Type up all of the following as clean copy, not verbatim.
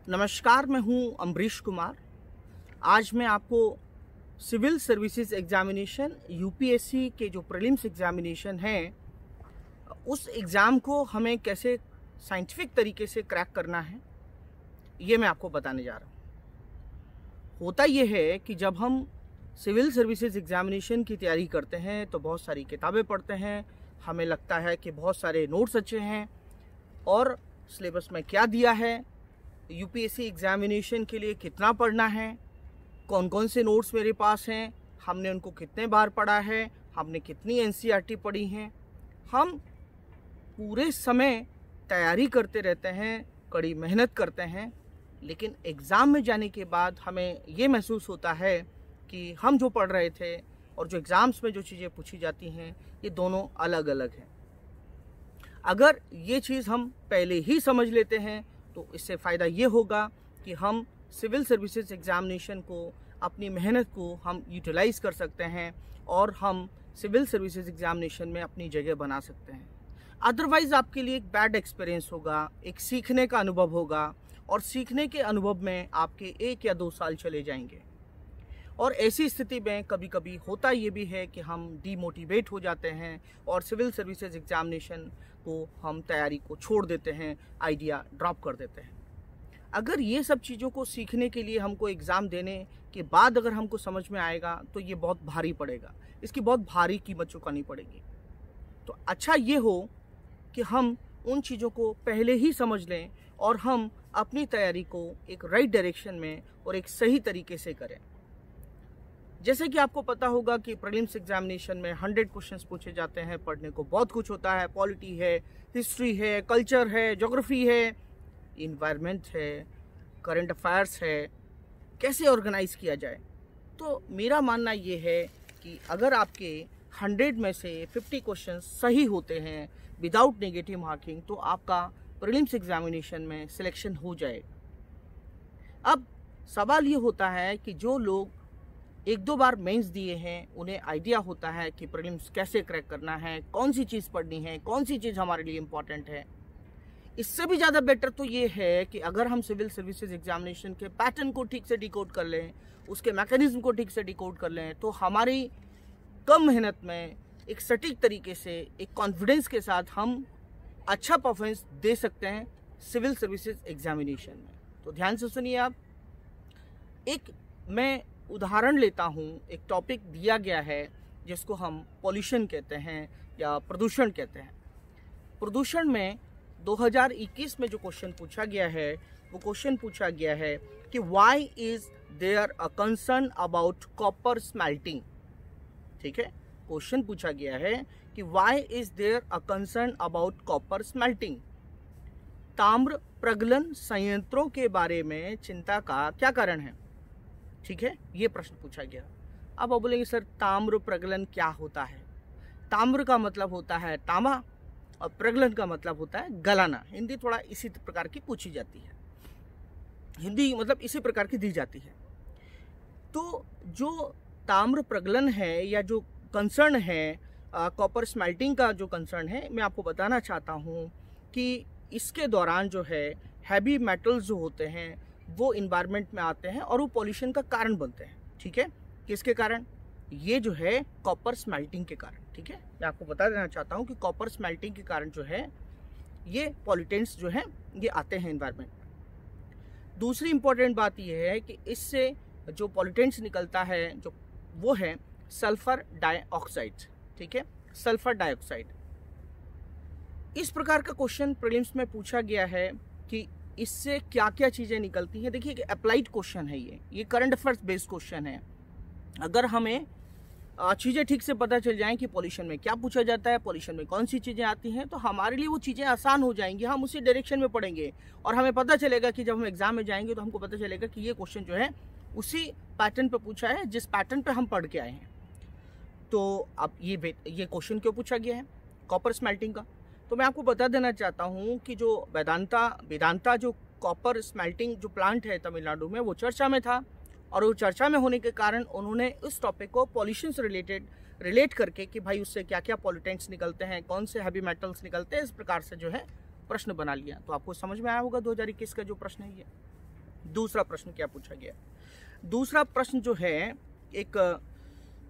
नमस्कार, मैं हूं अम्बरीश कुमार। आज मैं आपको सिविल सर्विसेज एग्जामिनेशन यूपीएससी के जो प्रीलिम्स एग्जामिनेशन हैं उस एग्ज़ाम को हमें कैसे साइंटिफिक तरीके से क्रैक करना है ये मैं आपको बताने जा रहा हूं। होता ये है कि जब हम सिविल सर्विसेज एग्जामिनेशन की तैयारी करते हैं तो बहुत सारी किताबें पढ़ते हैं, हमें लगता है कि बहुत सारे नोट्स अच्छे हैं और सिलेबस में क्या दिया है, यूपीएससी एग्जामिनेशन के लिए कितना पढ़ना है, कौन कौन से नोट्स मेरे पास हैं, हमने उनको कितने बार पढ़ा है, हमने कितनी एनसीईआरटी पढ़ी हैं। हम पूरे समय तैयारी करते रहते हैं, कड़ी मेहनत करते हैं, लेकिन एग्ज़ाम में जाने के बाद हमें ये महसूस होता है कि हम जो पढ़ रहे थे और जो एग्ज़ाम्स में जो चीज़ें पूछी जाती हैं ये दोनों अलग अलग हैं। अगर ये चीज़ हम पहले ही समझ लेते हैं तो इससे फ़ायदा ये होगा कि हम सिविल सर्विसेज एग्ज़ामिनेशन को, अपनी मेहनत को हम यूटिलाइज़ कर सकते हैं और हम सिविल सर्विसेज एग्ज़ामिनेशन में अपनी जगह बना सकते हैं। अदरवाइज़ आपके लिए एक बैड एक्सपीरियंस होगा, एक सीखने का अनुभव होगा और सीखने के अनुभव में आपके 1 या 2 साल चले जाएंगे। और ऐसी स्थिति में कभी कभी होता ये भी है कि हम डीमोटिवेट हो जाते हैं और सिविल सर्विसेज एग्ज़ामिनेशन को हम तैयारी को छोड़ देते हैं, आइडिया ड्रॉप कर देते हैं। अगर ये सब चीज़ों को सीखने के लिए हमको एग्ज़ाम देने के बाद अगर हमको समझ में आएगा तो ये बहुत भारी पड़ेगा, इसकी बहुत भारी कीमत चुकानी पड़ेगी। तो अच्छा ये हो कि हम उन चीज़ों को पहले ही समझ लें और हम अपनी तैयारी को एक राइट डायरेक्शन में और एक सही तरीके से करें। जैसे कि आपको पता होगा कि प्रीलिम्स एग्जामिनेशन में 100 क्वेश्चंस पूछे जाते हैं, पढ़ने को बहुत कुछ होता है, पॉलिटी है, हिस्ट्री है, कल्चर है, ज्योग्राफी है, इन्वायरमेंट है, करंट अफेयर्स है, कैसे ऑर्गेनाइज किया जाए। तो मेरा मानना ये है कि अगर आपके 100 में से 50 क्वेश्चन सही होते हैं विदाउट नेगेटिव मार्किंग तो आपका प्रीलिम्स एग्जामिनेशन में सिलेक्शन हो जाए। अब सवाल ये होता है कि जो लोग 1-2 बार मेंस दिए हैं उन्हें आइडिया होता है कि प्रीलिम्स कैसे क्रैक करना है, कौन सी चीज़ पढ़नी है, कौन सी चीज़ हमारे लिए इम्पॉर्टेंट है। इससे भी ज़्यादा बेटर तो ये है कि अगर हम सिविल सर्विसेज एग्जामिनेशन के पैटर्न को ठीक से डिकोड कर लें, उसके मैकेनिज्म को ठीक से डिकोड कर लें, तो हमारी कम मेहनत में एक सटीक तरीके से, एक कॉन्फिडेंस के साथ हम अच्छा परफॉर्मेंस दे सकते हैं सिविल सर्विसेज एग्जामिनेशन में। तो ध्यान से सुनिए आप। एक मैं उदाहरण लेता हूँ, एक टॉपिक दिया गया है जिसको हम पॉल्यूशन कहते हैं या प्रदूषण कहते हैं। प्रदूषण में 2021 में जो क्वेश्चन पूछा गया है वो क्वेश्चन पूछा गया है कि why is there a concern about copper smelting. ठीक है, क्वेश्चन पूछा गया है कि why is there a concern about copper smelting. ताम्र प्रगलन संयंत्रों के बारे में चिंता का क्या कारण है। ठीक है, ये प्रश्न पूछा गया। अब आप बोलेंगे सर ताम्र प्रगलन क्या होता है। ताम्र का मतलब होता है तांबा और प्रगलन का मतलब होता है गलाना। हिंदी थोड़ा इसी प्रकार की पूछी जाती है, हिंदी मतलब इसी प्रकार की दी जाती है। तो जो ताम्र प्रगलन है या जो कंसर्न है, कॉपर स्मेल्टिंग का जो कंसर्न है, मैं आपको बताना चाहता हूँ कि इसके दौरान जो है हैवी मेटल्स जो होते हैं वो इन्वायरमेंट में आते हैं और वो पॉल्यूशन का कारण बनते हैं। ठीक है, किसके कारण? ये जो है कॉपर स्मेल्टिंग के कारण। ठीक है, मैं आपको बता देना चाहता हूँ कि कॉपर स्मेल्टिंग के कारण जो है ये पॉल्यूटेंट्स जो हैं ये आते हैं इन्वायरमेंट में। दूसरी इंपॉर्टेंट बात ये है कि इससे जो पॉल्यूटेंट्स निकलता है जो वो है सल्फर डाइऑक्साइड। ठीक है, सल्फर डाइऑक्साइड। इस प्रकार का क्वेश्चन प्रीलिम्स में पूछा गया है कि इससे क्या क्या चीज़ें निकलती हैं। देखिए कि अप्लाइड क्वेश्चन है, ये करंट अफेयर्स बेस्ड क्वेश्चन है। अगर हमें चीज़ें ठीक से पता चल जाएं कि पॉल्यूशन में क्या पूछा जाता है, पॉल्यूशन में कौन सी चीज़ें आती हैं, तो हमारे लिए वो चीज़ें आसान हो जाएंगी। हम उसी डायरेक्शन में पढ़ेंगे और हमें पता चलेगा कि जब हम एग्जाम में जाएंगे तो हमको पता चलेगा कि ये क्वेश्चन जो है उसी पैटर्न पर पूछा है जिस पैटर्न पर हम पढ़ के आए हैं। तो अब ये क्वेश्चन क्यों पूछा गया है कॉपर स्मेल्टिंग का, तो मैं आपको बता देना चाहता हूँ कि जो वेदांता जो कॉपर स्मेल्टिंग जो प्लांट है तमिलनाडु में वो चर्चा में था और वो चर्चा में होने के कारण उन्होंने इस टॉपिक को पॉल्यूशन से रिलेट करके कि भाई उससे क्या क्या पॉल्यूटेंट्स निकलते हैं, कौन से हैवी मेटल्स निकलते हैं, इस प्रकार से जो है प्रश्न बना लिया। तो आपको समझ में आया होगा 2021 का जो प्रश्न है ये। दूसरा प्रश्न क्या पूछा गया? दूसरा प्रश्न जो है, एक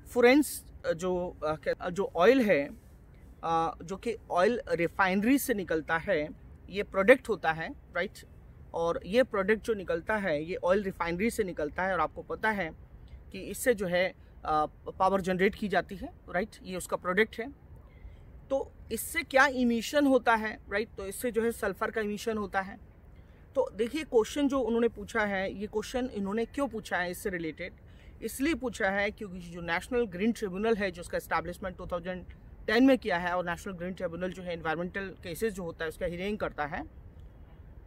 फुरेंस जो ऑयल है, जो कि ऑयल रिफाइनरी से निकलता है, ये प्रोडक्ट होता है, राइट। और ये प्रोडक्ट जो निकलता है ये ऑयल रिफाइनरी से निकलता है, और आपको पता है कि इससे जो है पावर जनरेट की जाती है, राइट। ये उसका प्रोडक्ट है। तो इससे क्या इमिशन होता है, राइट? तो इससे जो है सल्फर का इमिशन होता है। तो देखिए, क्वेश्चन जो उन्होंने पूछा है, ये क्वेश्चन इन्होंने क्यों पूछा है इससे रिलेटेड? इसलिए पूछा है क्योंकि जो नेशनल ग्रीन ट्रिब्यूनल है, जो उसका एस्टैब्लिशमेंट 2010 में किया है, और नेशनल ग्रीन ट्रिब्यूनल जो है एनवायरमेंटल केसेस जो होता है उसका हियरिंग करता है।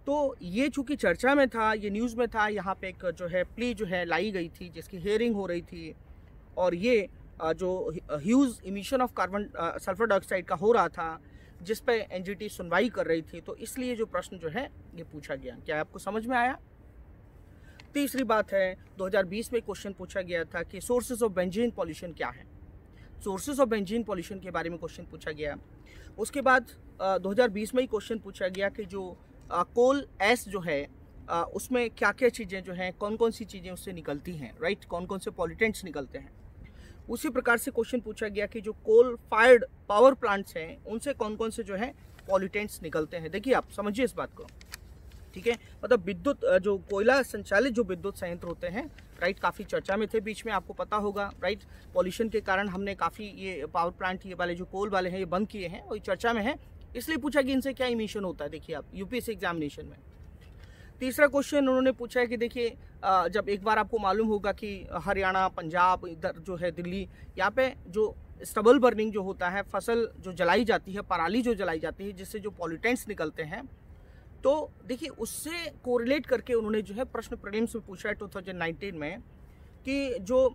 तो ये चूँकि चर्चा में था, ये न्यूज़ में था, यहाँ पे एक जो है प्ली जो है लाई गई थी, जिसकी हियरिंग हो रही थी, और ये जो huge emission of carbon sulphur dioxide का हो रहा था, जिस पे एनजीटी सुनवाई कर रही थी। तो इसलिए जो प्रश्न जो है ये पूछा गया। क्या आपको समझ में आया? तीसरी बात है, 2020 में क्वेश्चन पूछा गया था कि सोर्सेज ऑफ बेंजीन पॉल्यूशन क्या है। सोर्सेज ऑफ बेंजीन पॉल्यूशन के बारे में क्वेश्चन पूछा गया। उसके बाद 2020 में ही क्वेश्चन पूछा गया कि जो कोल एश जो है, उसमें क्या क्या चीज़ें जो हैं, कौन कौन सी चीज़ें उससे निकलती हैं, राइट? कौन कौन से पॉल्यूटेंट्स निकलते हैं। उसी प्रकार से क्वेश्चन पूछा गया कि जो कोल फायर्ड पावर प्लांट्स हैं, उनसे कौन कौन से जो है पॉल्यूटेंट्स निकलते हैं। देखिए, आप समझिए इस बात को, ठीक है। मतलब विद्युत, जो कोयला संचालित जो विद्युत संयंत्र होते हैं, राइट, काफ़ी चर्चा में थे बीच में, आपको पता होगा, राइट। पॉल्यूशन के कारण हमने काफ़ी ये पावर प्लांट, ये वाले जो कोल वाले हैं, ये बंद किए हैं, और चर्चा में है। इसलिए पूछा कि इनसे क्या इमिशन होता है। देखिए आप यूपीएससी एग्जामिनेशन में तीसरा क्वेश्चन उन्होंने पूछा है कि देखिए, जब एक बार आपको मालूम होगा कि हरियाणा, पंजाब, इधर जो है दिल्ली, यहाँ पे जो स्टबल बर्निंग जो होता है, फसल जो जलाई जाती है, पराली जो जलाई जाती है, जिससे जो पॉल्यूटेंट्स निकलते हैं, तो देखिए उससे कोरिलेट करके उन्होंने जो है प्रश्न प्रीलिम्स में पूछा है 2019 में, कि जो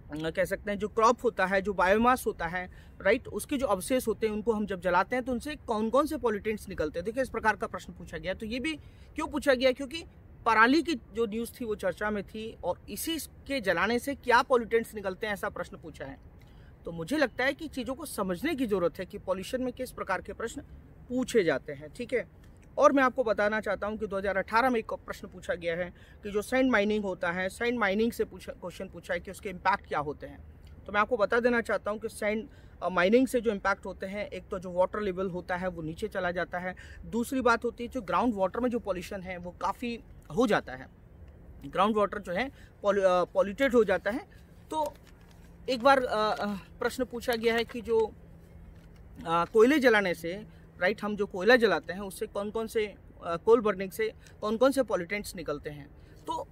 कह सकते हैं जो क्रॉप होता है, जो बायोमास होता है, राइट, उसके जो अवशेष होते हैं, उनको हम जब जलाते हैं तो उनसे कौन कौन से पॉल्यूटेंट्स निकलते हैं। देखिए, इस प्रकार का प्रश्न पूछा गया। तो ये भी क्यों पूछा गया? क्योंकि पराली की जो न्यूज़ थी वो चर्चा में थी, और इसी के जलाने से क्या पॉल्यूटेंट्स निकलते हैं, ऐसा प्रश्न पूछा है। तो मुझे लगता है कि चीज़ों को समझने की ज़रूरत है कि पॉल्यूशन में किस प्रकार के प्रश्न पूछे जाते हैं, ठीक है। और मैं आपको बताना चाहता हूं कि 2018 में एक प्रश्न पूछा गया है कि जो सैंड माइनिंग होता है, सैंड माइनिंग से क्वेश्चन पूछा है कि उसके इम्पैक्ट क्या होते हैं। तो मैं आपको बता देना चाहता हूं कि सैंड माइनिंग से जो इम्पैक्ट होते हैं, एक तो जो वाटर लेवल होता है वो नीचे चला जाता है। दूसरी बात होती है, जो ग्राउंड वाटर में जो पॉल्यूशन है वो काफ़ी हो जाता है, ग्राउंड वाटर जो है पॉल्यूटेड हो जाता है। तो एक बार प्रश्न पूछा गया है कि जो कोयले जलाने से, राइट, हम जो कोयला जलाते हैं उससे कौन कौन से कोल बर्निंग से कौन कौन से पॉल्यूटेंट्स निकलते हैं। तो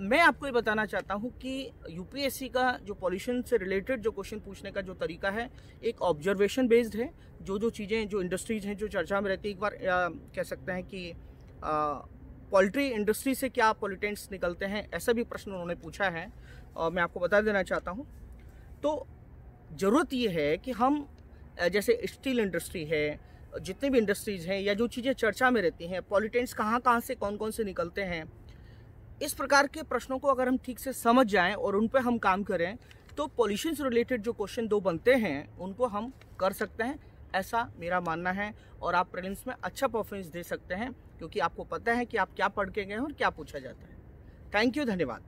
मैं आपको ये बताना चाहता हूँ कि यूपीएससी का जो पॉल्यूशन से रिलेटेड जो क्वेश्चन पूछने का जो तरीका है, एक ऑब्जर्वेशन बेस्ड है। जो चीज़ें, जो इंडस्ट्रीज हैं जो चर्चा में रहती है, एक बार कह सकते हैं कि पोल्ट्री इंडस्ट्री से क्या पॉल्यूटेंट्स निकलते हैं, ऐसा भी प्रश्न उन्होंने पूछा है, और मैं आपको बता देना चाहता हूँ। तो ज़रूरत ये है कि हम, जैसे स्टील इंडस्ट्री है, जितने भी इंडस्ट्रीज हैं, या जो चीज़ें चर्चा में रहती हैं, पॉल्यूटेंट्स कहाँ कहाँ से कौन कौन से निकलते हैं, इस प्रकार के प्रश्नों को अगर हम ठीक से समझ जाएं और उन पर हम काम करें, तो पॉल्यूशन से रिलेटेड जो क्वेश्चन 2 बनते हैं उनको हम कर सकते हैं, ऐसा मेरा मानना है। और आप प्रीलिम्स में अच्छा परफॉर्मेंस दे सकते हैं, क्योंकि आपको पता है कि आप क्या पढ़ के गए हैं और क्या पूछा जाता है। थैंक यू, धन्यवाद।